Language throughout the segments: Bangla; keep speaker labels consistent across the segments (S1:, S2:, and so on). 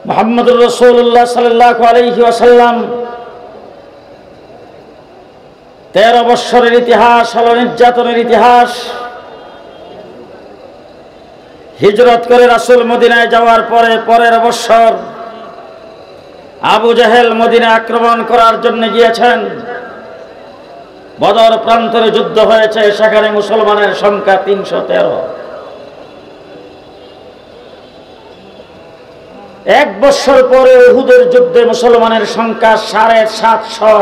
S1: মুহাম্মদুর রাসূলুল্লাহ সাল্লাল্লাহু আলাইহি ওয়াসাল্লাম 13 বছরের ইতিহাস হলো নির্যাতনের ইতিহাস। হিজরত করে রাসূল মদিনায় যাওয়ার পরে পরের বছর আবু জাহেল মদিনা আক্রমণ করার জন্য গিয়েছেন। বদর প্রান্তরে যুদ্ধ হয়েছে, সেখানে মুসলমানের সংখ্যা 313। এক বছর পরে উহুদের যুদ্ধে মুসলমানের সংখ্যা 750।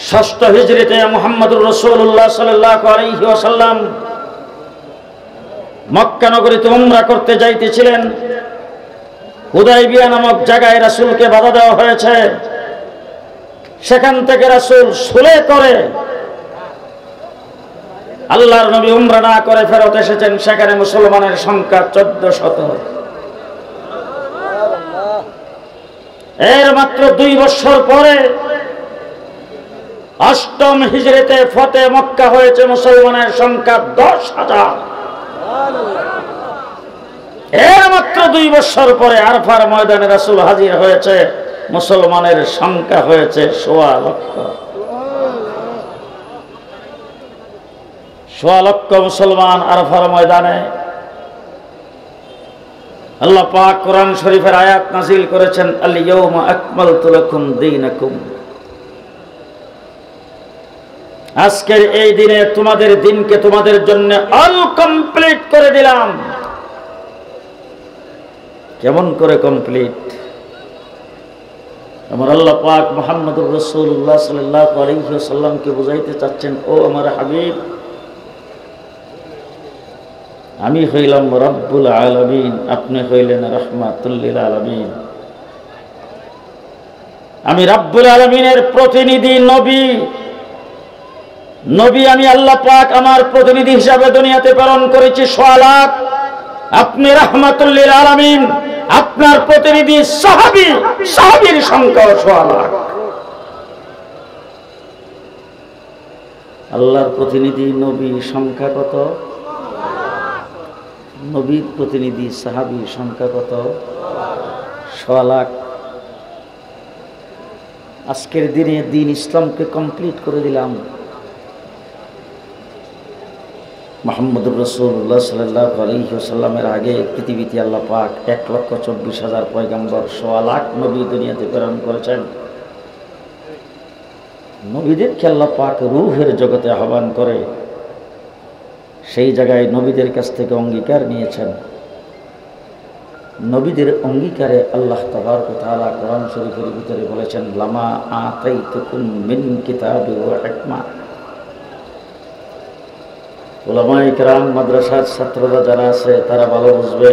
S1: ষষ্ঠ হিজরিতে মুহাম্মদুর রাসূলুল্লাহ সাল্লাল্লাহু আলাইহি ওয়াসাল্লাম মক্কা নগরীতে উমরা করতে যাইতেছিলেন। হুদাইবিয়া নামক জায়গায় রাসূলকে বাধা দেওয়া হয়েছে। সেখান থেকে রাসূল সুলে করে আল্লাহর নবী উমরা না করে ফেরত এসেছেন। সেখানে মুসলমানের সংখ্যা 1400। এর মাত্র 2 বছর পরে অষ্টম হিজরিতে ফতে মক্কা হয়েছে, মুসলমানের সংখ্যা 10,000। এর মাত্র 2 বছর পরে আরফার ময়দানে রাসূল হাজির হয়েছে, মুসলমানের সংখ্যা হয়েছে 1.25 লক্ষ। 1.25 লক্ষ মুসলমান আরফার ময়দানে। আল্লাহ পাক কোরআন শরীফের আয়াত নাযিল করেছেন, আল ইয়াউমা আকমালতু লাকুম দীনাকুম। আজকের এই দিনে তোমাদের দিনকে তোমাদের জন্য অল কমপ্লিট করে দিলাম। কেমন করে কমপ্লিট? আমার আল্লাহ পাক মুহাম্মদুর রাসূলুল্লাহ সাল্লাল্লাহু আলাইহি ওয়াসাল্লামকে বুঝাইতে চাচ্ছেন, ও আমার হাবিব, আমি হইলাম রব্বুল আলামিন, আপনি হইলেন রাহমাতুল লিল আলামিন। আমি রব্বুল আলামিনের প্রতিনিধি নবী। আমি আল্লাহ পাক আমার প্রতিনিধি হিসাবে দুনিয়াতে প্রেরণ করেছি 1.25 লাখ। আপনি রাহমাতুল লিল আলামিন, আপনার প্রতিনিধি সাহাবীর সংখ্যা 1.25 লাখ। আল্লাহর প্রতিনিধি নবী সংখ্যা কত? নবীর প্রতিনিধি সাহাবীর সংখ্যা কত? 1.25 লাখ। আজকের দিনে দিন ইসলামকে কমপ্লিট করে দিলাম। মুহাম্মদুর রাসূলুল্লাহ সাল্লাল্লাহু আলাইহি ওয়াসাল্লামের আগে পৃথিবীতে আল্লাহ পাক 1,24,000 পয়গম্বর, 1.25 লাখ নবী দুনিয়াতে প্রেরণ করেছেন। নবীদেরকে আল্লাহ পাক রূহের জগতে আহ্বান করে, সেই জায়গায় নবীদের কাছ থেকে অঙ্গীকার নিয়েছেন। নবীদের অঙ্গীকারে আল্লাহ তাবারক ওয়া তাআলা কোরআন শরীফের ভিতরে বলেছেন, লামা আতাইতুকুম মিন কিতাবি ওয়া হিকমা। উলামায়ে কেরাম, মাদ্রাসার ছাত্ররা যারা আছে তারা ভালো বুঝবে।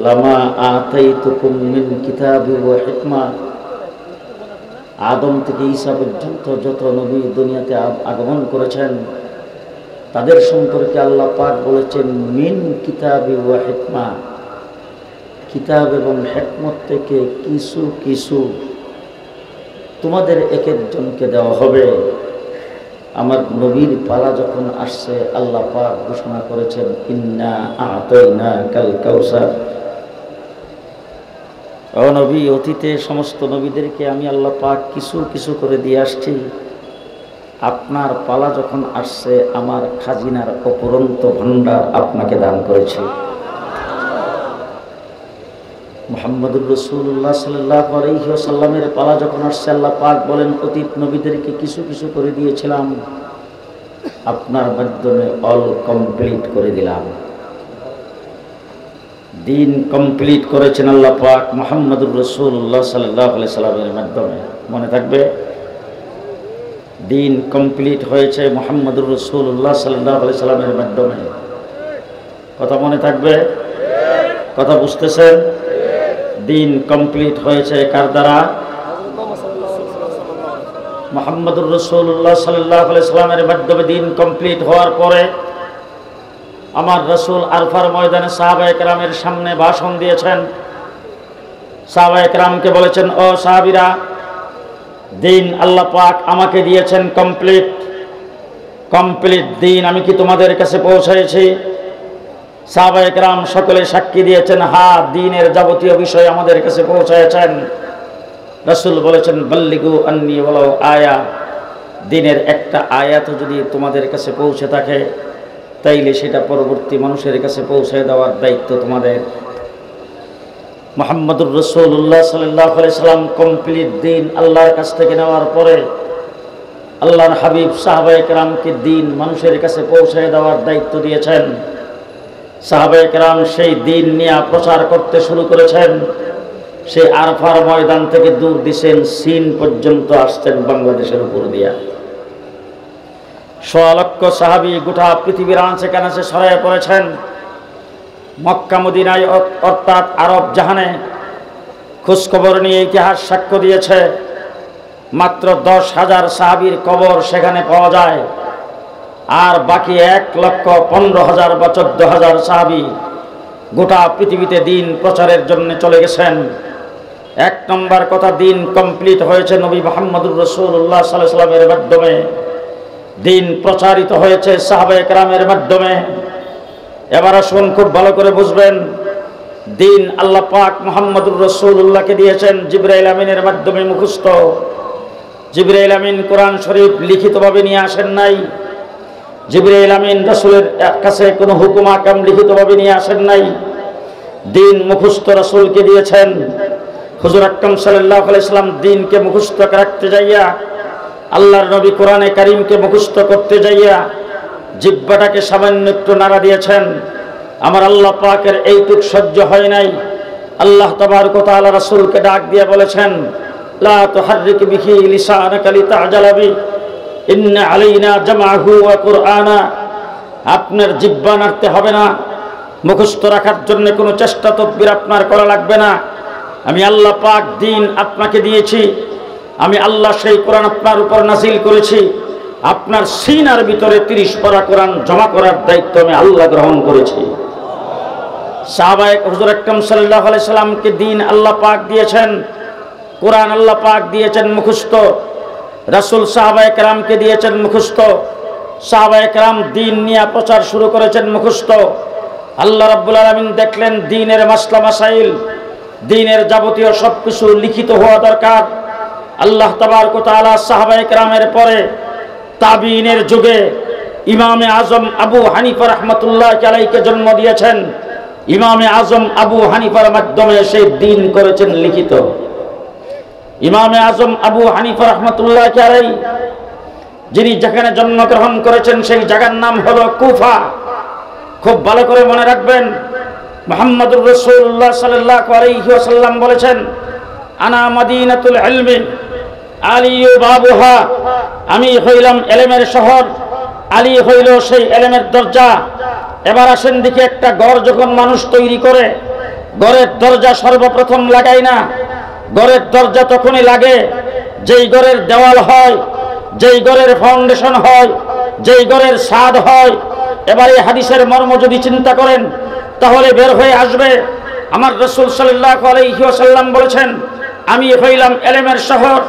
S1: লামা আতাইতুকুম মিন কিতাবি ওয়া হিকমা, আদম থেকে ঈসা পর্যন্ত যত নবী দুনিয়াতে আগমন করেছেন তাদের সম্পর্কে আল্লাহ পাক বলেছেন মিন কিতাবি ওয়া হিকমা, কিতাব এবং হিকমত থেকে কিছু কিছু তোমাদের এক একজনকে দেওয়া হবে। আমার নবীর পালা যখন আসছে আল্লাহ পাক ঘোষণা করেছেন, ইন্না আ'তাইনাকাল কাউসার। ও নবী, অতীতে সমস্ত নবীদেরকে আমি আল্লাহ পাক কিছু কিছু করে দিয়ে আসছি। আপনার পালা যখন আসছে আমার খাজিনার অপরন্ত ভান্ডার আপনাকে দান করেছি। মুহাম্মদুর রাসূলুল্লাহ সাল্লাল্লাহু আলাইহি ওয়াসাল্লামের পালা যখন আসছে আল্লাহ পাক বলেন, অতীত নবীদেরকে কিছু কিছু করে দিয়েছিলাম, আপনার মাধ্যমে অল কমপ্লিট করে দিলাম। দিন কমপ্লিট করেছেন আল্লাহ পাক মুহাম্মদুর রাসূলুল্লাহ সাল্লাল্লাহু আলাইহি ওয়াসাল্লামের মাধ্যমে। মনে থাকবে, দিন কমপ্লিট হয়েছে মুহাম্মদুর রাসূলুল্লাহ সাল্লাল্লাহু আলাইহি ওয়াসাল্লামের মাধ্যমে। কথা মনে থাকবে? কথা বুঝতেছেন? দিন কমপ্লিট হয়েছে কার দ্বারা? মুহাম্মদুর রাসূলুল্লাহ সাল্লাল্লাহু আলাইহি ওয়াসাল্লামের মাধ্যমে দিন কমপ্লিট হওয়ার পরে আমার রাসূল আরফার ময়দানে সাহাবায়ে কেরামের সামনে ভাষণ দিয়েছেন। সাহাবায়ে কেরামকে বলেছেন, ও সাহাবীরা, দিন আল্লাহ পাক আমাকে দিয়েছেন কমপ্লিট দিন আমি কি তোমাদের কাছে পৌঁছাইছি? সাহাবায়ে কেরাম সকলে সাক্ষী দিয়েছেন, হ্যাঁ দ্বীনের যাবতীয় বিষয় আমাদের কাছে পৌঁছায়ছেন। রাসূল বলেছেন, বাল্লিগু আন্নী ওয়ালাউ আয়া, দ্বীনের একটা আয়াত যদি তোমাদের কাছে পৌঁছে থাকে তাইলে সেটা পরবর্তী মানুষের কাছে পৌঁছে দেওয়ার দায়িত্ব তোমাদের। মুহাম্মদুর রাসূলুল্লাহ সাল্লাল্লাহু আলাইহি সাল্লাম কমপ্লিট দ্বীন আল্লাহর কাছ থেকে নেওয়ার পরে আল্লাহর হাবিব সাহাবায়ে কেরামকে দ্বীন মানুষের কাছে পৌঁছে দেওয়ার দায়িত্ব দিয়েছেন। সাহাবায়ে কেরাম সেই দ্বীন নিয়ে প্রচার করতে শুরু করেছেন। সেই আরফার ময়দান থেকে দূর দিছেন, চীন পর্যন্ত আসছেন বাংলাদেশের উপর দিয়া। ১৬ লক্ষ সাহাবী গোটা পৃথিবীর আনাচে কানাচে ছড়িয়ে পড়েছেন। মক্কা মদিনায় অর্থাৎ আরব জাহানে খোঁজখবর নিয়ে ইতিহাস সাক্ষ্য দিয়েছে মাত্র ১০,০০০ সাহাবীর কবর সেখানে পাওয়া যায়, আর বাকি ১,১৫,০০০ বা ১৪,০০০ সাহাবী গোটা পৃথিবীতে দ্বীন প্রচারের জন্য চলে গেছেন। এক নম্বর কথা, দ্বীন কমপ্লিট হয়েছে নবী মুহাম্মদুর রাসূলুল্লাহ সাল্লাল্লাহু আলাইহি ওয়াসাল্লামের মাধ্যমে, দ্বীন প্রচারিত হয়েছে সাহাবায়ে কেরামের মাধ্যমে। এবার আসুন খুব ভালো করে বুঝবেন, দ্বীন আল্লাহ পাক মুহাম্মদুর রাসূলুল্লাহকে দিয়েছেন জিবরাইল আমিনের মাধ্যমে মুখস্থ। জিবরাইল আমিন কোরআন শরীফ লিখিতভাবে নিয়ে আসেন নাই। জিবরাইল আমিন রাসূলের কাছে কোনো হুকুম আকাম লিখিতভাবে নিয়ে আসেন নাই। দ্বীন মুখস্থ রাসূলকে দিয়েছেন। হুজুর আকরাম সাল্লাল্লাহু আলাইহি সাল্লাম দ্বীনকে মুখস্থ রাখতে যাইয়া, আল্লাহর নবী কোরআনে কারীমকে মুখস্থ করতে যাইয়া জিহ্বাটাকে সামান্য একটু নাড়া দিয়েছেন। আমার আল্লাহ পাকের এইটুক সহ্য হয় নাই। আল্লাহ তাবারক ওয়া তাআলা রাসূলকে ডাক দিয়ে বলেছেন, লা তুহাররিক বিহি লিসানাকা লিতা'জালা বি ইন্না আলাইনা জামাহু ওয়া কুরআনা। আপনার জিহ্বা নাড়তে হবে না, মুখস্থ রাখার জন্য কোনো চেষ্টা তদবির আপনার করা লাগবে না। আমি আল্লাহ পাক দ্বীন আপনাকে দিয়েছি, আমি আল্লাহ সেই কোরআন আপনার উপর নাজিল করেছি। আপনার সিনার ভিতরে ৩০ পারা কোরআন জমা করার দায়িত্ব আমি আল্লাহ গ্রহণ করেছি। সাহাবায়ে হুজুর আকরাম সাল্লাল্লাহু আলাইহি সাল্লামকে দ্বীন আল্লাহ পাক দিয়েছেন, কোরআন আল্লাহ পাক দিয়েছেন মুখস্থ। রাসূল সাহাবায়ে কেরামকে দিয়েছেন মুখস্থ। সাহাবায়ে কেরাম দ্বীন নিয়ে প্রচার শুরু করেছেন মুখস্থ। আল্লাহ রাব্বুল আলামিন দেখলেন দ্বীনের মাসলা মাসাইল, দ্বীনের যাবতীয় সবকিছু লিখিত হওয়া দরকার। আল্লাহ তাবারক ওয়া তাআলা সাহাবায়ে কেরামের পরে তাবিঈনের যুগে ইমামে আজম আবু হানিফা রাহমাতুল্লাহি আলাইহিকে জন্ম দিয়েছেন। ইমামে আজম আবু হানিফার মাধ্যমে সেই দ্বীন করেছেন লিখিত। ইমামে আজম আবু হানিফা রাহমাতুল্লাহি আলাইহি যিনি যেখানে জন্মগ্রহণ করেছেন সেই জায়গার নাম হলো কুফা। খুব ভালো করে মনে রাখবেন, মুহাম্মদুর রাসূলুল্লাহ সাল্লাল্লাহু আলাইহি ওয়াসাল্লাম বলেছেন, আনা মাদিনাতুল ইলমি আলিয়ু বাবুহা। আমি হইলাম এলেমের শহর, আলী হইল সেই এলেমের দরজা। এবার আসেন দেখি, একটা ঘর যখন মানুষ তৈরি করে, ঘরের দরজা সর্বপ্রথম লাগায় না। ঘরের দরজা তখনই লাগে যেই ঘরের দেওয়াল হয়, যেই ঘরের ফাউন্ডেশন হয়, যেই ঘরের ছাদ হয়। এবার এই হাদিসের মর্ম যদি চিন্তা করেন তাহলে বের হয়ে আসবে, আমার রাসূল সাল্লাল্লাহু আলাইহি ওয়াসাল্লাম বলেছেন, আমি হইলাম এলেমের শহর,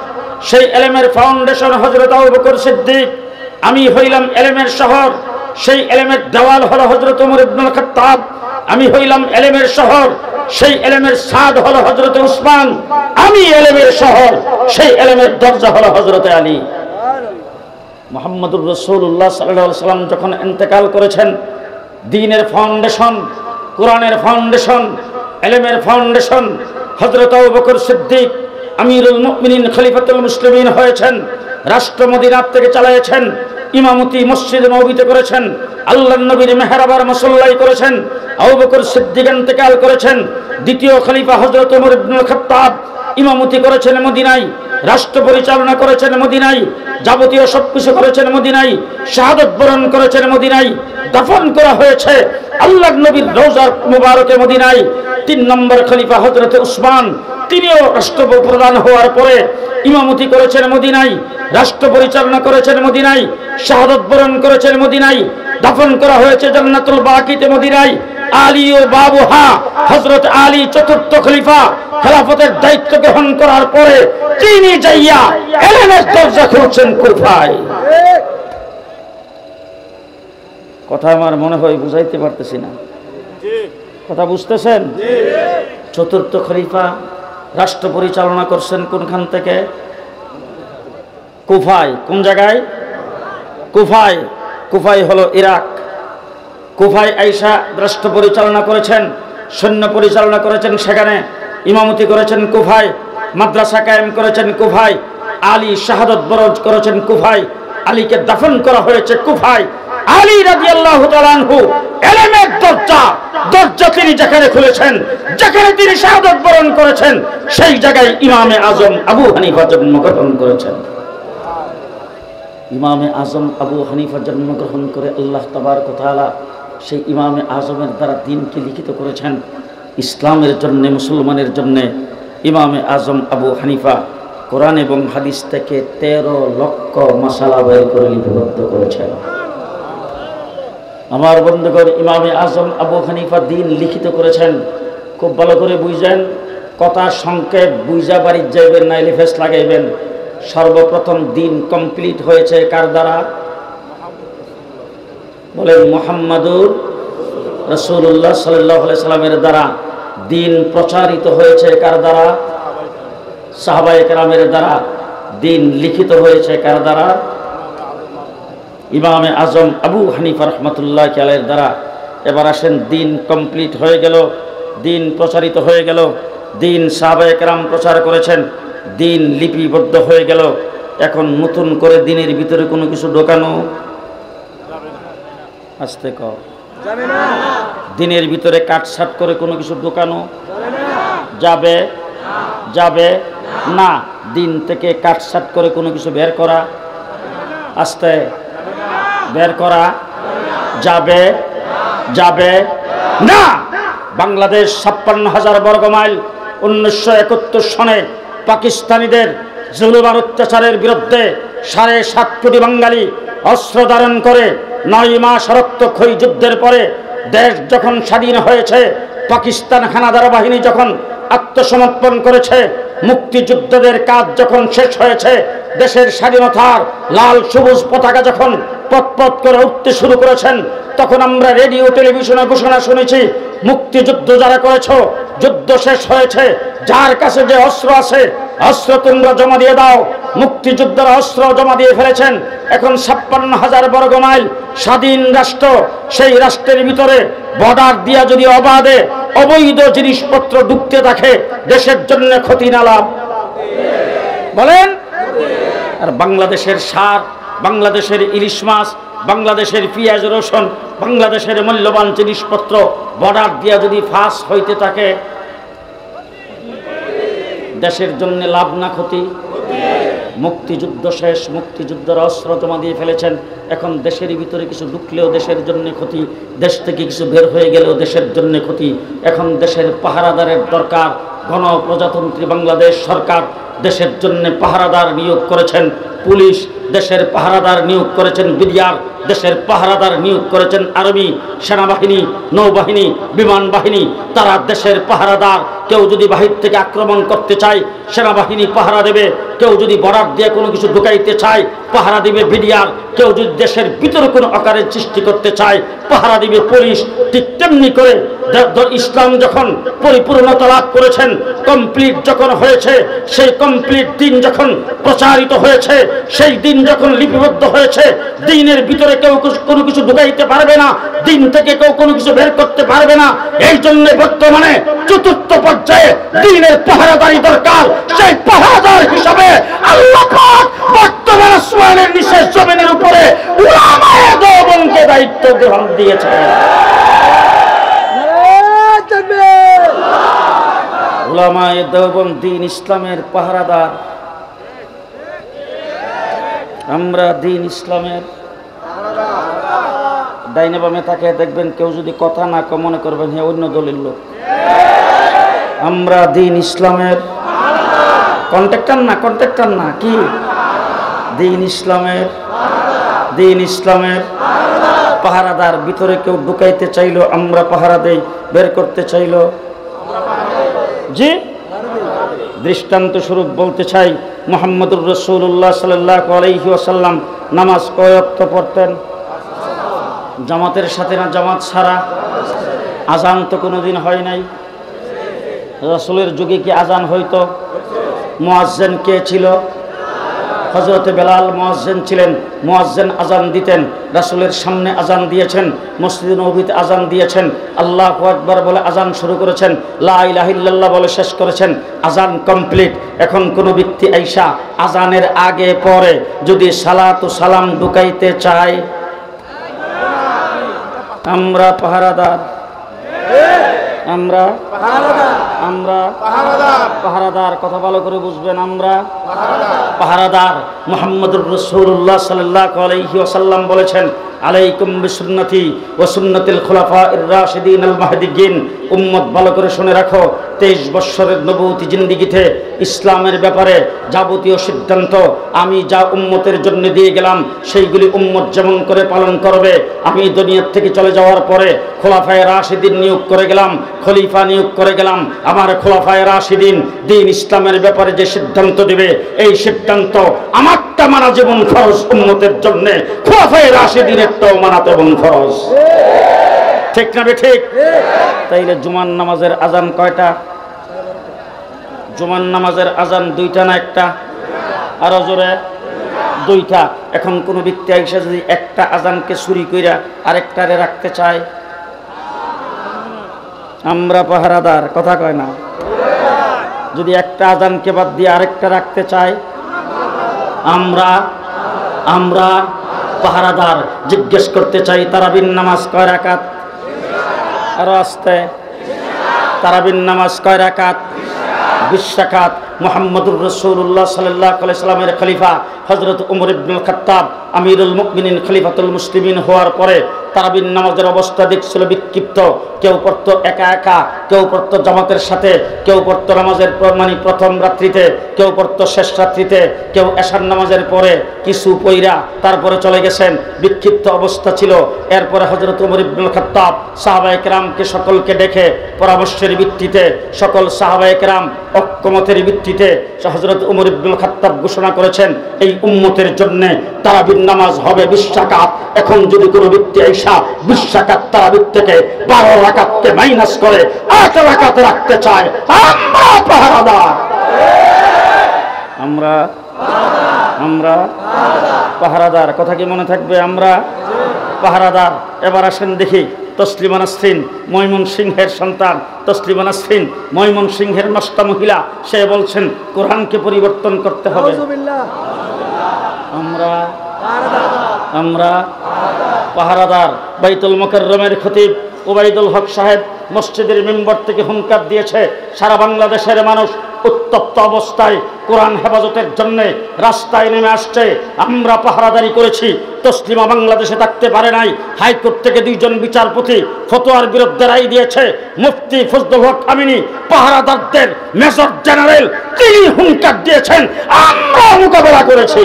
S1: সেই এলেমের ফাউন্ডেশন হযরত আবু বকর সিদ্দিক। আমি হইলাম এলেমের শহর, সেই এলেমের দেওয়াল হলো হযরত ওমর ইবনুল খাত্তাব। আমি হইলাম এলেমের শহর, সেই এলেমের ছাদ হলো হযরত উসমান। আমি এলেমের শহর, সেই এলেমের দরজা হলো হযরত আলী। মুহাম্মদুর রাসূলুল্লাহ সাল্লাল্লাহু আলাইহি ওয়াসাল্লাম যখন ইন্তেকাল করেছেন, দ্বীনের ফাউন্ডেশন, কোরআনের ফাউন্ডেশন, এলেমের ফাউন্ডেশন হযরত আবু বকর সিদ্দিক আমিরুল মুমিনিন খলিফাতুল মুসলিমিন হয়েছেন। রাষ্ট্র মদিনা থেকে চালিয়েছেন, ইমামতি মসজিদ নববীতে করেছেন, আল্লাহর নবীর মেহরাবার মুসল্লাই করেছেন। আবু বকর সিদ্দিক ইন্তেকাল করেছেন, দ্বিতীয় খলিফা হযরত ওমর ইবনুল খাত্তাব ইমামতি করেছেন মদিনায়, রাষ্ট্র পরিচালনা করেছেন মদিনায়, যাবতীয় সবকিছু করেছেন মদিনায়, শাহাদাত বরণ করেছেন মদিনায়, দাফন করা হয়েছে আল্লাহর নবীর রওজার মুবারকে মদিনায়। ৩ নম্বর খলিফা হযরত উসমান, তিনিও রাষ্ট্রপ্রধান হওয়ার পরে ইমামতি করেছেন মদিনায়, রাষ্ট্র পরিচালনা করেছেন মদিনায়, শাহাদাত বরণ করেছেন মদিনায়, দাফন করা হয়েছে জান্নাতুল বাকিতে মদিনায়। আলী ও বাবুহা, হযরত আলী ৪র্থ খলিফা খেলাফতের দায়িত্ব গ্রহণ করার পরে তিনি যাইয়া এলেমের দরজা খুলছেন কুফায়। কথা আমার মনে হয় বুঝাইতে পারতেছি না। কথা বুঝতেছেন? চতুর্থ খলিফা রাষ্ট্র পরিচালনা করছেন কোনখান থেকে? কুফায়। কোন জায়গায়? কুফায়। কুফায় হলো ইরাক। কুফায় আইসা রাষ্ট্র পরিচালনা করেছেন, সৈন্য পরিচালনা করেছেন, সেখানে ইমামতি করেছেন কুফায়, মাদ্রাসা কায়েম করেছেন কুফায়, আলী শাহাদত বরজ করেছেন কুফায়, আলীকে দাফন করা হয়েছে কুফায়। আলী রাদিয়াল্লাহু তাআলা আনহু ইলমের দরজা তিনি যেখানে খুলেছেন, যেখানে তিনি শাহাদত বরণ করেছেন, সেই জায়গায় ইমামে আজম আবু হানিফা জন্মগ্রহণ করেছেন। ইমামে আজম আবু হানিফা জন্মগ্রহণ করে আল্লাহ তাবারক ওয়া তাআলা সেই ইমামে আজমের দ্বারা দ্বীনকে লিখিত করেছেন ইসলামের জন্য, মুসলমানের জন্য। ইমামে আজম আবু হানিফা কোরআন এবং হাদিস থেকে 13 লক্ষ মাসালা বের করে লিপিবদ্ধ করেছেন। আমার বন্ধুগণ, ইমামে আজম আবু হানিফা দ্বীন লিখিত করেছেন। খুব ভালো করে বুঝেন, কথা সংক্ষেপ বুঝা বাড়ির যাইবেন, নাইলে ফেস লাগাইবেন। সর্বপ্রথম দ্বীন কমপ্লিট হয়েছে কার দ্বারা? বলেন, মুহাম্মাদুর রাসূলুল্লাহ সাল্লাল্লাহু আলাইহি সাল্লামের দ্বারা। দ্বীন প্রচারিত হয়েছে কার দ্বারা? সাহাবায়ে কেরামের দ্বারা। দ্বীন লিখিত হয়েছে কার দ্বারা? ইমামে আজম আবু হানিফা রাহমাতুল্লাহি আলাইহির দ্বারা। এবার আসেন, দ্বীন কমপ্লিট হয়ে গেল, দ্বীন প্রচারিত হয়ে গেল, দ্বীন সাহাবায়ে কেরাম প্রচার করেছেন, দ্বীন লিপিবদ্ধ হয়ে গেল। এখন নতুন করে দ্বীনের ভিতরে কোনো কিছু ঢোকানো আস্তে কর যাবে না। দ্বীনের ভিতরে কাটছাট করে কোনো কিছু ঢোকানো যাবে যাবে না। দ্বীন থেকে কাটছাট করে কোনো কিছু বের করা আস্তে বের করা যাবে যাবে না। বাংলাদেশ 56,000 বর্গ মাইল 1971 সনে পাকিস্তানিদের জুলুম আর অত্যাচারের বিরুদ্ধে 7.5 কোটি বাঙালি অস্ত্র ধারণ করে 9 মাস রক্তক্ষয়ী যুদ্ধের পরে দেশ যখন স্বাধীন হয়েছে, পাকিস্তান হানাদার বাহিনী যখন আত্মসমর্পণ করেছে, মুক্তিযুদ্ধদের কাজ যখন শেষ হয়েছে, দেশের স্বাধীনতার লাল সবুজ পতাকা যখন পথ করে উঠতে শুরু করেছেন, তখন আমরা রেডিও টেলিভিশনে ঘোষণা শুনেছি, মুক্তিযুদ্ধ যারা করেছো, যুদ্ধ শেষ হয়েছে, যার কাছে যে অস্ত্র আছে অস্ত্র তোমরা জমা দিয়ে দাও। মুক্তিযোদ্ধারা অস্ত্র জমা দিয়ে ফেলেছেন। এখন 56,000 বর্গ মাইল স্বাধীন রাষ্ট্র, সেই রাষ্ট্রের ভিতরে বর্ডার দিয়া যদি অবাধে অবৈধ জিনিসপত্র ঢুকতে থাকে, দেশের জন্য ক্ষতি না লাভ? বলেন। আর বাংলাদেশের সার, বাংলাদেশের ইলিশ মাছ, বাংলাদেশের পেঁয়াজ রসুন, বাংলাদেশের মূল্যবান জিনিসপত্র বর্ডার দিয়া যদি ফাঁস হইতে থাকে, দেশের জন্য লাভ না ক্ষতি? মুক্তিযুদ্ধ শেষ, মুক্তিযুদ্ধের অস্ত্র জমা দিয়ে ফেলেছেন। এখন দেশের ভিতরে কিছু ঢুকলেও দেশের জন্য ক্ষতি, দেশ থেকে কিছু বের হয়ে গেলেও দেশের জন্য ক্ষতি। এখন দেশের পাহারাদারের দরকার। গণপ্রজাতন্ত্রী বাংলাদেশ সরকার দেশের জন্য পাহারাদার নিয়োগ করেছেন। পুলিশ দেশের পাহারাদার নিয়োগ করেছেন, বিডিআর দেশের পাহারাদার নিয়োগ করেছেন, আর্মি, সেনাবাহিনী, নৌবাহিনী, বিমান বাহিনী, তারা দেশের পাহারাদার। কেউ যদি বাহির থেকে আক্রমণ করতে চায়, সেনাবাহিনী পাহারা দেবে। কেউ যদি বর্ডার দিয়ে কোনো কিছু ঢুকাইতে চায়, পাহারা দিবে বিডিআর। কেউ যদি দেশের ভিতরে কোনো আকারের সৃষ্টি করতে চায়, পাহারা দিবে পুলিশ। ঠিক তেমনি করে ইসলাম যখন পরিপূর্ণতা লাভ করেছেন, কমপ্লিট যখন হয়েছে, সেই কমপ্লিট দিন যখন প্রচারিত হয়েছে, সেই দিন যখন লিপিবদ্ধ হয়েছে, দিনের ভিতরে কেউ কোনো কিছু ঢুকাইতে পারবে না, দিন থেকে কেউ কোনো কিছু বের করতে পারবে না। এই জন্য বর্তমানে চতুর্থ পর্যায়ে দিনের পাহারাদারি দরকার। সেই পাহারাদার হিসাবে আল্লাহ পাক বর্তমান আসমানের নিচে জমিনের উপরে উলামায়ে দেওবন্দকে দায়িত্ব গ্রহণ দিয়েছেন। উলামায়ে দেওবন্দ দ্বীন ইসলামের পাহারাদার। আমরা দ্বীন ইসলামের ডাইনে বামে তাকে দেখবেন, কেউ যদি কথা না কয় মনে করবেন হ্যাঁ অন্য দলের লোক। আমরা দ্বীন ইসলামের কন্ট্রাক্টর না কি? দ্বীন ইসলামের পাহারাদার। ভিতরে কেউ ঢুকাইতে চাইলো আমরা পাহারা দেই, বের করতে চাইলো জি। দৃষ্টান্ত স্বরূপ বলতে চাই, মুহাম্মদুর রাসূলুল্লাহ সাল্লাল্লাহু আলাইহি ওয়াসাল্লাম নামাজ কয় ওয়াক্ত পড়তেন? জামাতের সাথে না জামাত ছাড়া? আজান তো কোনোদিন হয় নাই। রাসূলের যুগে কি আজান হইতো? মুয়াজ্জিন কে ছিল? হযরতে বেলাল মুয়াজ্জিন ছিলেন। মুয়াজ্জিন আজান দিতেন, রাসূলের সামনে আজান দিয়েছেন, মসজিদে নববীতে আজান দিয়েছেন, আল্লাহু আকবার বলে আজান শুরু করেছেন, লা ইলাহা ইল্লাল্লাহ বলে শেষ করেছেন, আজান কমপ্লিট। এখন কোনো ব্যক্তি আইসা আজানের আগে পরে যদি সালাত ও সালাম ঢুকাইতে চায়, আমরা পাহারাদার, আমরা পাহারাদার, কথা ভালো করে বুঝবেন, আমরা পাহারাদার। মুহাম্মদুর রাসূলুল্লাহ সাল্লাল্লাহু আলাইহি ওয়াসাল্লাম বলেছেন, আলাইকুম বিসুন্নতি ওয়া সুন্নাতিল খুলাফায়ে রাশিদিন আল মাহদিয়্যিন। উম্মত ভালো করে শুনে রাখো, 23 বছরের নবুয়তি জিন্দেগিতে ইসলামের ব্যাপারে যাবতীয় সিদ্ধান্ত আমি যা উম্মতের জন্য দিয়ে গেলাম সেইগুলি উম্মত যেমন করে পালন করবে। আমি দুনিয়া থেকে চলে যাওয়ার পরে খোলাফায়ে রাশিদিন নিয়োগ করে গেলাম, খলিফা নিয়োগ করে গেলাম। আমার খোলাফায়ে রাশিদিন দ্বীন ইসলামের ব্যাপারে যে সিদ্ধান্ত দিবে, এই সিদ্ধান্ত আমারটা মানা যেমন ফরজ উম্মতের জন্য, খোলাফায়ে রাশিদিনেরটাও মানা তেমন ফরজ। ঠিক না ঠিক? তাইলে জুমার নামাজের আজান কয়টা? জুমার নামাজের আজান দুইটা না একটা? আরো জোরে, দুইটা। এখন কোন ব্যক্তি আইসা যদি একটা আজানকে চুরি কইরা আরেকটারে রাখতে চায়, আমরা পাহারাদার, কথা কয় না। যদি একটা আজানকে বাদ দিয়ে আরেকটা রাখতে চায়, আমরা পাহারাদার। জিজ্ঞেস করতে চাই, তারাবির নামাজ কয় রাকাত? আরো আসতে, তারাবির নামাজ কয় রাকাত? 20 রাকাত। মুহাম্মদুর রাসূলুল্লাহ সাল্লাল্লাহু আলাইহি সাল্লামের খলিফা হযরত ওমর ইবনুল খাত্তাব আমিরুল মুমিনিন খলিফাতুল মুসলিমিন হওয়ার পরে তারাবির নামাজের অবস্থা দেখছিল বিক্ষিপ্ত। কেউ পড়তো একা একা, কেউ পড়তো জামাতের সাথে, কেউ পড়তো নামাজের প্রথম রাত্রিতে, কেউ পড়তো শেষ রাত্রিতে, কেউ এশার নামাজের পরে কিছু পইরা তারপরে চলে গেছেন। বিক্ষিপ্ত অবস্থা ছিল। এরপরে হযরত ওমর ইবনুল খাত্তাব সাহাবায়ে কেরামকে সকলকে ডেকে পরামর্শের ভিত্তিতে, সকল সাহাবায়ে কেরাম ঐক্যমতের ভিত্তিতে হযরত ওমর ইবনুল খাত্তাব ঘোষণা করেছেন, এই উম্মতের জন্য তারাবির নামাজ হবে 20 রাকাত। এখন যদি কোনো ব্যক্তি আইসা 20 রাকাত তারাবির থেকে 12 রাকাতকে মাইনাস করে 8 রাকাত রাখতে চায়, আমরা পাহারাদার, আমরা পাহারাদার। কথা কি মনে থাকবে? আমরা পাহারাদার। এবার আসেন দেখি, তসলিমা নাসরিন ময়মনসিংহের সন্তান, তসলিমা নাসরিন ময়মনসিংহের নষ্টা মহিলা, সে বলছেন কোরআনকে পরিবর্তন করতে হবে। আমরা পাহারাদার। বাইতুল মুকাররমের খতিব ওবাইদুল হক সাহেব মসজিদের মেম্বার থেকে হুঙ্কার দিয়েছে, সারা বাংলাদেশের মানুষ উত্তপ্ত অবস্থায় কোরআন হেফাজতের জন্য রাস্তায় নেমে আসছে। আমরা পাহারাদারি করেছি। তসলিমা বাংলাদেশে থাকতে পারে নাই। হাইকোর্ট থেকে 2 জন বিচারপতি ফতোয়ার বিরুদ্ধে রায় দিয়েছে। মুফতি ফজলুল হক আমিনী পাহারাদারদের মেজর জেনারেল, তিনি হুঙ্কার দিয়েছেন, আমরা মোকাবেলা করেছি।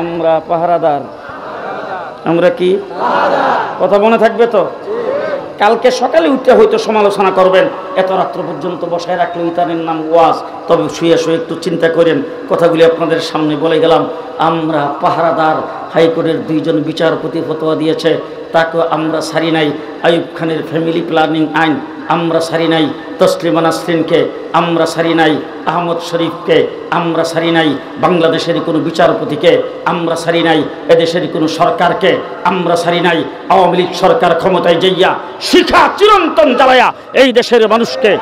S1: আমরা পাহারাদার। আমরা কি? কথা মনে থাকবে তো? কালকে সকালে উঠে হয়তো সমালোচনা করবেন, এত রাত্র পর্যন্ত বসায় রাখলে ইতানের নাম ওয়াজ। তবে শুয়ে শুয়ে একটু চিন্তা করেন, কথাগুলি আপনাদের সামনে বলে গেলাম। আমরা পাহারাদার। হাইকোর্টের 2 জন বিচারপতি ফতোয়া দিয়েছে, তাকে আমরা ছাড়ি নাই। আইয়ুব খানের ফ্যামিলি প্ল্যানিং আইন আমরা ছাড়ি নাই। তসলিমা নাসরিনকে আমরা ছাড়ি নাই। আহমদ শরীফকে আমরা ছাড়ি নাই। বাংলাদেশের কোনো বিচারপতিকে আমরা ছাড়ি নাই। এদেশের কোনো সরকারকে আমরা ছাড়ি নাই। আওয়ামী লীগ সরকার ক্ষমতায় যাইয়া শিখা চিরন্তন জ্বালায়া এই দেশের মানুষকে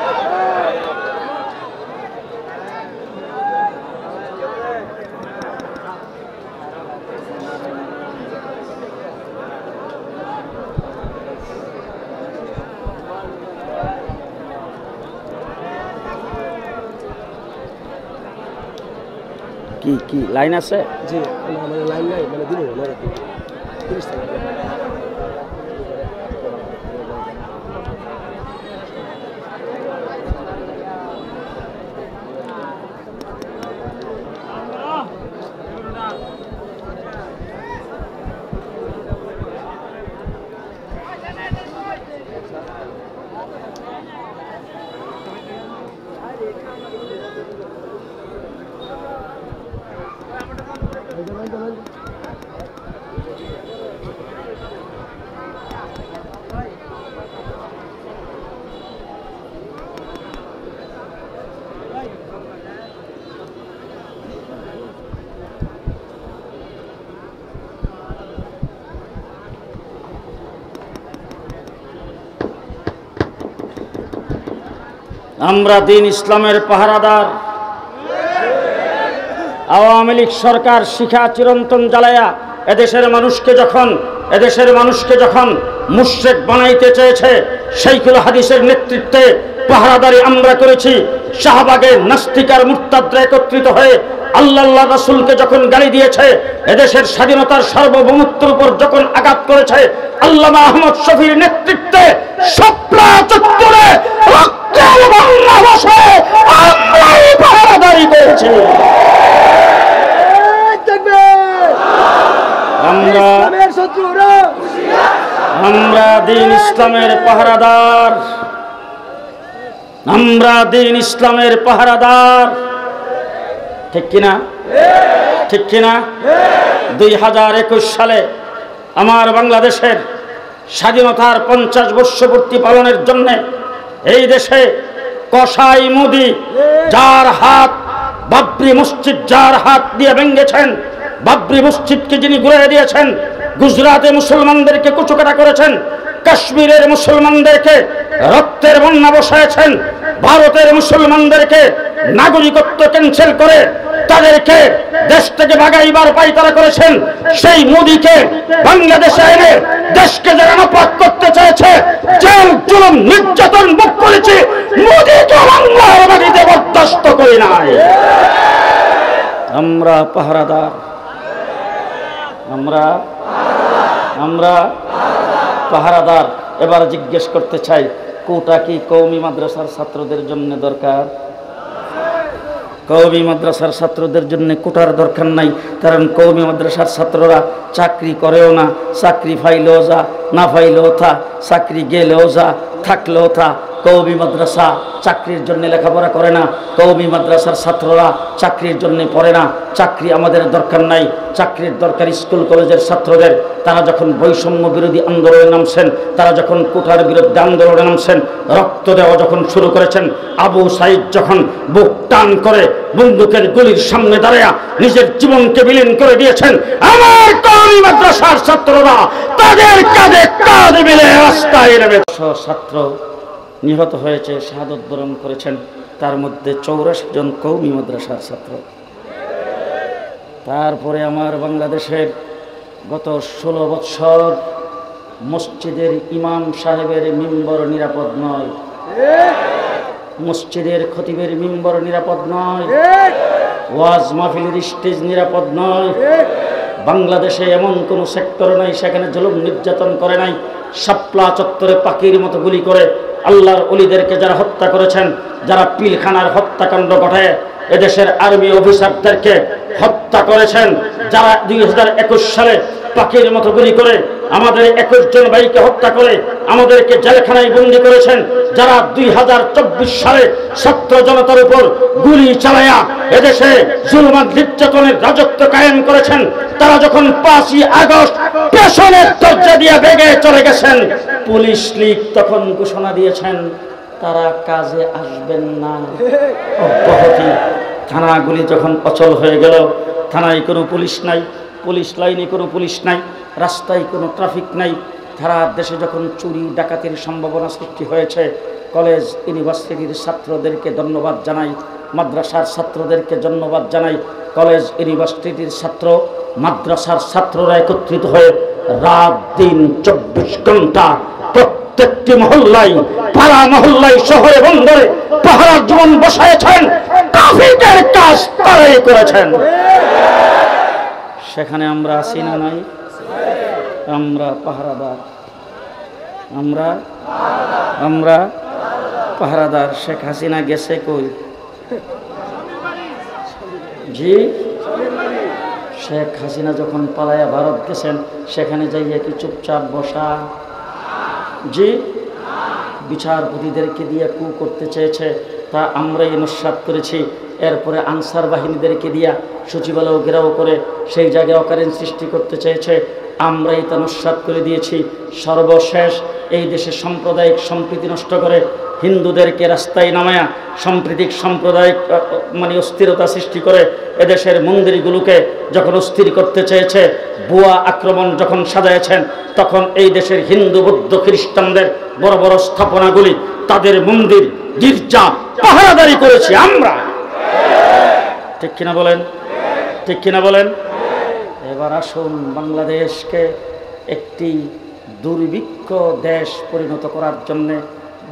S1: কি লাইন আছে?
S2: জি, মানে লাইন নাই, মানে দিব না 30 টাকা।
S1: আমরা দিন ইসলামের পাহারাদার। আওয়ামী লীগ সরকার শিখা চিরন্তন জ্বালায়া এদেশের মানুষকে যখন মুশরিক বানাইতে চেয়েছে, শাইখুল হাদিসের নেতৃত্বে পাহারাদারি আমরা করেছি। শাহবাগের নাস্তিকার মুরতাদরা একত্রিত হয়ে আল্লাহ রাসূলকে যখন গালি দিয়েছে, এদেশের স্বাধীনতার সার্বভৌমত্বের উপর যখন আঘাত করেছে, আল্লামা আহমদ শফীর নেতৃত্বে শাপলা চত্বরে রক্তের বন্যা বসে আমরাই পাহারাদারি করেছি। আমরা দিন ইসলামের পাহারাদার। আমরা দিন ইসলামের পাহারাদার। ঠিক কিনা? ঠিক কিনা? 2021 সালে আমার বাংলাদেশের স্বাধীনতার 50 বর্ষপূর্তি পালনের জন্য এই দেশে কসাই মোদি যার হাত, বাবরি মসজিদ যার হাত দিয়ে ভেঙেছেন, বাবরি মসজিদকে যিনি ঘুরিয়ে দিয়েছেন, গুজরাটে মুসলমানদেরকে কুচকাটা করেছেন, কাশ্মীরের মুসলমানদেরকে রক্তের বন্যা বসাইছেন, ভারতের মুসলমানদেরকে নাগরিকত্ব ক্যান্সেল করে তাদেরকে দেশ থেকে ভাগাইবার পায়তারা করেছেন, সেই মোদিকে বাংলাদেশে এনে দেশকে যারা নাপাক করতে চেয়েছে, জেল জুলুম নির্যাতন ভোগ করেছে, মোদিকে বাংলার মাটিতে বরদাস্ত করি নাই। আমরা পাহারাদার। আমরা পাহারাদার। এবার জিজ্ঞেস করতে চাই, কোটা কি কওমি মাদ্রাসার ছাত্রদের জন্য দরকার? কওমি মাদ্রাসার ছাত্রদের জন্য কোটার দরকার নাই, কারণ কওমি মাদ্রাসার ছাত্ররা চাকরি করেও না, চাকরি পাইলেও যা, না পাইলেও থা, চাকরি গেলেও যা, থাকলেও থা। কওমি মাদ্রাসা চাকরির জন্য লেখাপড়া করে না, কওমি মাদ্রাসার ছাত্ররা চাকরির জন্য পড়ে না। চাকরি আমাদের দরকার নাই, চাকরির দরকার স্কুল কলেজের ছাত্রদের। তারা যখন বৈষম্য বিরোধী আন্দোলনে নামছেন, তারা যখন কোটার বিরুদ্ধে আন্দোলনে নামছেন, রক্ত দেওয়া যখন শুরু করেছেন, আবু সাইদ যখন বুক টান করে বন্দুকের গুলির সামনে দাঁড়ায়া নিজের জীবনকে বিলীন করে দিয়েছেন, আমার কওমি মাদ্রাসার ছাত্ররা তাদের কাঁধে কাঁধ মিলে রাস্তায় নেমে ছাত্র নিহত হয়েছে, শাহাদত বরণ করেছেন, তার মধ্যে 84 জন কওমি মাদ্রাসার ছাত্র। তারপরে আমার বাংলাদেশের গত 16 বছর মসজিদের ইমাম সাহেবের মিম্বর নিরাপদ নয়, মসজিদের খতিবের মিম্বর নিরাপদ নয়, ওয়াজ মাহফিলের স্টেজ নিরাপদ নয়। বাংলাদেশে এমন কোন সেক্টর নাই সেখানে জুলুম নির্যাতন করে নাই। শাপলা চত্বরে পাখির মতো গুলি করে আল্লাহর ওলিদেরকে যারা হত্যা করেছেন, যারা পিলখানার হত্যাকাণ্ড ঘটায় এদেশের আর্মি অফিসারদেরকে হত্যা করেছেন, যারা 2021 সালে পাখির মতো গুলি করে আমাদের 21 জন ভাইকে হত্যা করে আমাদেরকে জেলখানায় বন্দী করেছেন, যারা 2024 সালে ছাত্র জনতার উপর গুলি চালায়া এদেশে জুলুম নির্যাতনের রাজত্ব কায়েম করেছেন, তারা যখন 5ই আগস্ট পেছনের দরজা দিয়ে বেগে চলে গেছেন, পুলিশ লীগ তখন ঘোষণা দিয়েছেন তারা কাজে আসবেন না, অব্যাহতি। থানাগুলি যখন অচল হয়ে গেল, থানায় কোনো পুলিশ নাই, পুলিশ লাইনে কোনো পুলিশ নাই, রাস্তায় কোনো ট্রাফিক নাই, সারা দেশে যখন চুরি ডাকাতির সম্ভাবনা সৃষ্টি হয়েছে, কলেজ ইউনিভার্সিটির ছাত্রদেরকে ধন্যবাদ জানাই, মাদ্রাসার ছাত্রদেরকে ধন্যবাদ জানাই। কলেজ ইউনিভার্সিটির ছাত্র, মাদ্রাসার ছাত্ররা একত্রিত হয়ে রাত দিন 24 ঘন্টা প্রত্যেকটি মহল্লায়, পাড়া মহল্লায়, শহরে বন্দরে পাহারার জীবন বসাইছেন, ট্রাফিকের কাজ তারাই করেছেন। সেখানে আমরা আছি না নাই? আমরা পাহারাদার। আমরা পাহারাদার। শেখ হাসিনা গেছে কই? জি, শেখ হাসিনা যখন পালায়া ভারত গেছেন, সেখানে যাইয়া কি চুপচাপ বসা? জি, বিচারপতিদেরকে দিয়ে কু করতে চেয়েছে, তা আমরাই নস্যাৎ করেছি। এরপরে আনসার বাহিনীদেরকে দিয়া সচিবালয় ঘেরাও করে সেই জায়গায় অকারেন্স সৃষ্টি করতে চেয়েছে, আমরাই তা নস্যাৎ করে দিয়েছি। সর্বশেষ এই দেশে সাম্প্রদায়িক সম্প্রীতি নষ্ট করে হিন্দুদেরকে রাস্তায় নামায়া সাম্প্রতিক সাম্প্রদায়িক অস্থিরতা সৃষ্টি করে এদেশের মন্দিরগুলোকে যখন অস্থির করতে চেয়েছে, ভুয়া আক্রমণ যখন সাজাইছেন, তখন এই দেশের হিন্দু বৌদ্ধ খ্রিস্টানদের বড় বড় স্থাপনাগুলি, তাদের মন্দির গির্জা পাহারাদারি করেছি আমরা। ঠিক কিনা বলেন? ঠিক কিনা বলেন? এবার আসুন, বাংলাদেশকে একটি দুর্ভিক্ষ দেশ পরিণত করার জন্যে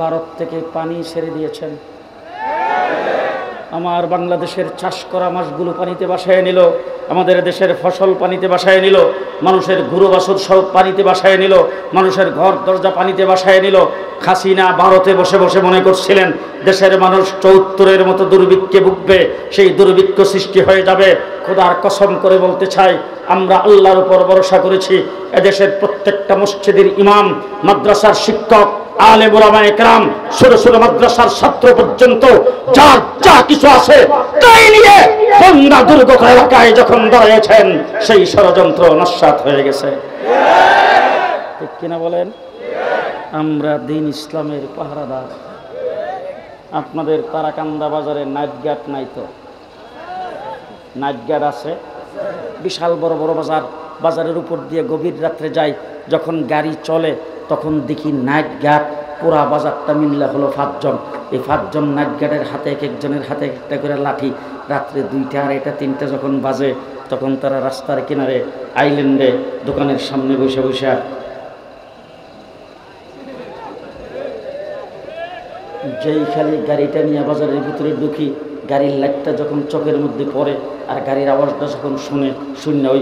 S1: ভারত থেকে পানি ছেড়ে দিয়েছেন। আমার বাংলাদেশের চাষ করা মাছগুলো পানিতে ভাসায় নিল, আমাদের দেশের ফসল পানিতে ভাসায় নিল, মানুষের গরু বাছুর সব পানিতে ভাসায় নিল, মানুষের ঘর দরজা পানিতে ভাসায় নিল। হাসিনা ভারতে বসে বসে মনে করছিলেন দেশের মানুষ ৭৪-এর মতো দুর্ভিক্ষে ভুগবে, সেই দুর্ভিক্ষ সৃষ্টি হয়ে যাবে। খোদার কসম করে বলতে চাই, আমরা আল্লাহর উপর ভরসা করেছি। এদেশের প্রত্যেকটা মসজিদের ইমাম, মাদ্রাসার শিক্ষক, আলেম ওলামা একরাম, ছোট ছোট মাদ্রাসার ছাত্র পর্যন্ত যার যা কিছু আছে তাই নিয়ে বন্যা দুর্গত এলাকায় যখন দাঁড়িয়েছেন, সেই ষড়যন্ত্র নস্যাৎ হয়ে গেছে। ঠিক কিনা বলেন? আমরা দিন ইসলামের পাহারাদার। আপনাদের তারাকান্দা বাজারে নাইট গার্ড নাই তো? নাইট গার্ড আছে, বিশাল বড় বড় বাজার, বাজারের উপর দিয়ে গভীর রাত্রে যাই, যখন গাড়ি চলে তখন দেখি নাইট গার্ড পুরা বাজারটা মিললে হলো 5 জন। এই 5 জন নাইট গার্ডের হাতে এক একজনের হাতে একটা করে লাঠি। রাত্রে 2টা, 2:30, 3টা যখন বাজে, তখন তারা রাস্তার কিনারে আইল্যান্ডে দোকানের সামনে বসে বসে যেই খালি গাড়িটা নিয়ে বাজারের ভিতরে ঢুকি, গাড়ির লাইটটা যখন চোখের মধ্যে পড়ে আর গাড়ির আওয়াজটা যখন শূন্য ওই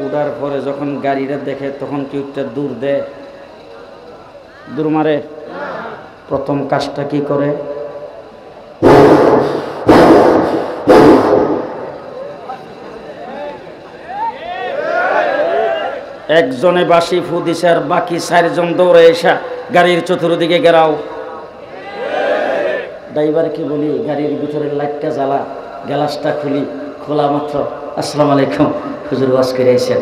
S1: উঠার পরে যখন গাড়িটা দেখে, তখন কি একটা দূর দেয়, দূর মারে। প্রথম কাজটা কি করে? একজনে বাসি ফু দিছে আর বাকি 4 জন দৌড়ে এসা গাড়ির চতুর্দিকে গেরাও। ড্রাইভারকে বলি গাড়ির ভিতরের লাইটটা জ্বালা, গ্লাসটা খুলি, খোলা মাত্র আসসালামু আলাইকুম হুজুর ওয়াজ করে আইছেন।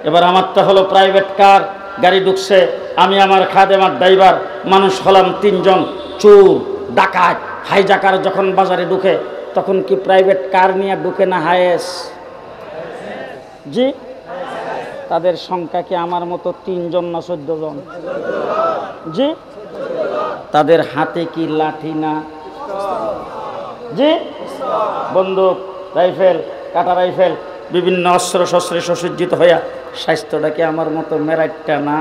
S1: এবার আমারটা হলো প্রাইভেট কার, গাড়ি ঢুকছে, আমি আমার খাদেমার ড্রাইভার, মানুষ হলাম 3 জন। চোর, ডাকাত, হাইজাকার যখন বাজারে ঢুকে, তখন কি প্রাইভেট কার নিয়ে ঢুকে না হায়েস? জি, তাদের সংখ্যা কি আমার মতো 3 জন না 14 জন? জি, তাদের হাতে কি লাঠি না? জি, বন্দুক, রাইফেল, কাটা রাইফেল, বিভিন্ন অস্ত্র শস্ত্রে সুসজ্জিত হইয়া। স্বাস্থ্যটা কি আমার মতো মেরাইটটা না?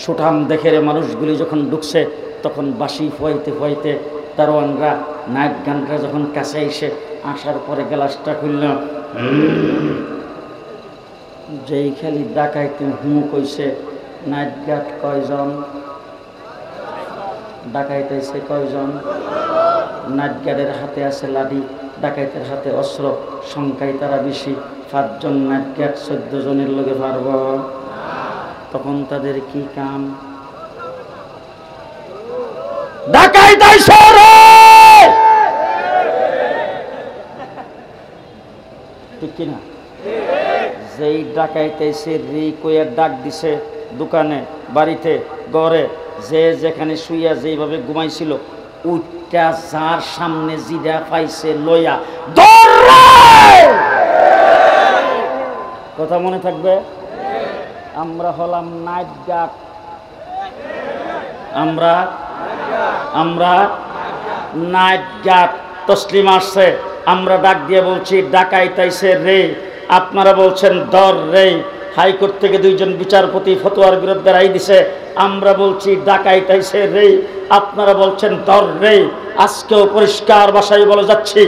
S1: সুঠাম দেখে মানুষগুলি যখন ঢুকছে, তখন বাসি ফুয়াইতে ফুয়াইতে দারোয়ানরা, নাইট গানরা যখন কাছে এসে আসার পরে গ্লাসটা খুলল, যেই খালি ডাকাইতে কইছে, নাইট গার্ড কয়জন? ডাকাইতেছে কয়জন? নাইট গার্ডের হাতে আছে লাঠি, ডাকাইতের হাতে অস্ত্র, সংখ্যায় তারা বেশি। 5 জন নাইট গার্ড 14 জনের লোকে পারব? তখন তাদের কি কাম? ডাকাইতেছে রে! ঠিক কিনা? যেই ডাকাইতেছে রে কইয়া ডাক দিছে, দোকানে, বাড়িতে, ঘরে, যে যেখানে শুইয়া যেইভাবে ঘুমাইছিল, উইটা যার সামনে জিরা পাইছে লইয়া কথা মনে থাকবে? আমরা হলাম নাইট গার্ড। আমরা নাইট গার্ড। তসলিম আসছে, আমরা ডাক দিয়ে বলছি ডাকাইতাইছে রে, আপনারা বলছেন দর রে। হাইকোর্ট থেকে 2 জন বিচারপতি ফতোয়ার বিরুদ্ধে রায় দিছে, আমরা বলছি ডাকাইতাইছে রে, আপনারা বলছেন দর রে। আজকেও পরিষ্কার ভাষায় বলে যাচ্ছি,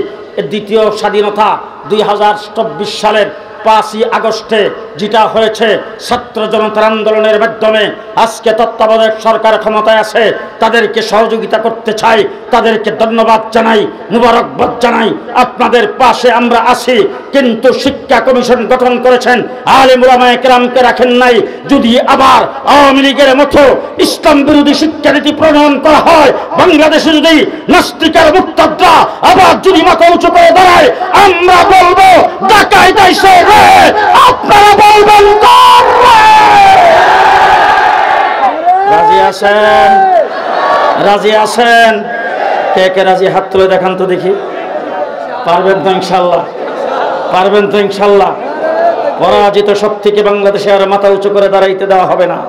S1: দ্বিতীয় স্বাধীনতা 2024 সালের 5ই আগস্টে যেটা হয়েছে ছাত্র জনতার আন্দোলনের মাধ্যমে আজকে তত্ত্বাবধায়ক সরকার ক্ষমতায় আছে, তাদেরকে সহযোগিতা করতে চাই, তাদেরকে ধন্যবাদ জানাই, মুবারকবাদ জানাই। আপনাদের পাশে আমরা আছি। কিন্তু শিক্ষা কমিশন গঠন করেছেন, আলেম উলামায়ে কেরামকে রাখেন নাই। যদি আবার আওয়ামী লীগের মতো ইসলাম বিরোধী শিক্ষানীতি প্রণয়ন করা হয়, বাংলাদেশে যদি নাস্তিকের মুক্তাদরা আবার যদি মাথা উঁচু করে দাঁড়ায়, আমরা বলবো ডাকাইত আইছে রে, আপনারা বলবেন কর রে। রাজি আছেন? রাজি আছেন? কে কে রাজি? হাত তুলে দেখান তো দেখি। পারবেন তো ইনশাল্লাহ? পারবেন তো ইনশাল্লাহ? পরাজিত শক্তিকে বাংলাদেশে আর মাথা উঁচু করে দাঁড়াইতে দেওয়া হবে না।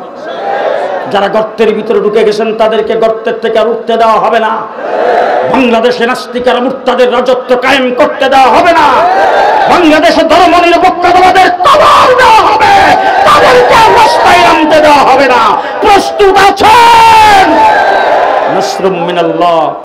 S1: যারা গর্তের ভিতরে ঢুকে গেছেন তাদেরকে গর্তের থেকে আর উঠতে দেওয়া হবে না। বাংলাদেশে নাস্তিকের মুর্তাদের রাজত্ব কায়েম করতে দেওয়া হবে না। বাংলাদেশে ধর্মনিরপেক্ষতাবাদের কবর দেওয়া হবে, তাদেরকে রাস্তায় নামতে দেওয়া হবে না। প্রস্তুত আছেন? নাসরুম মিনাল্লাহ।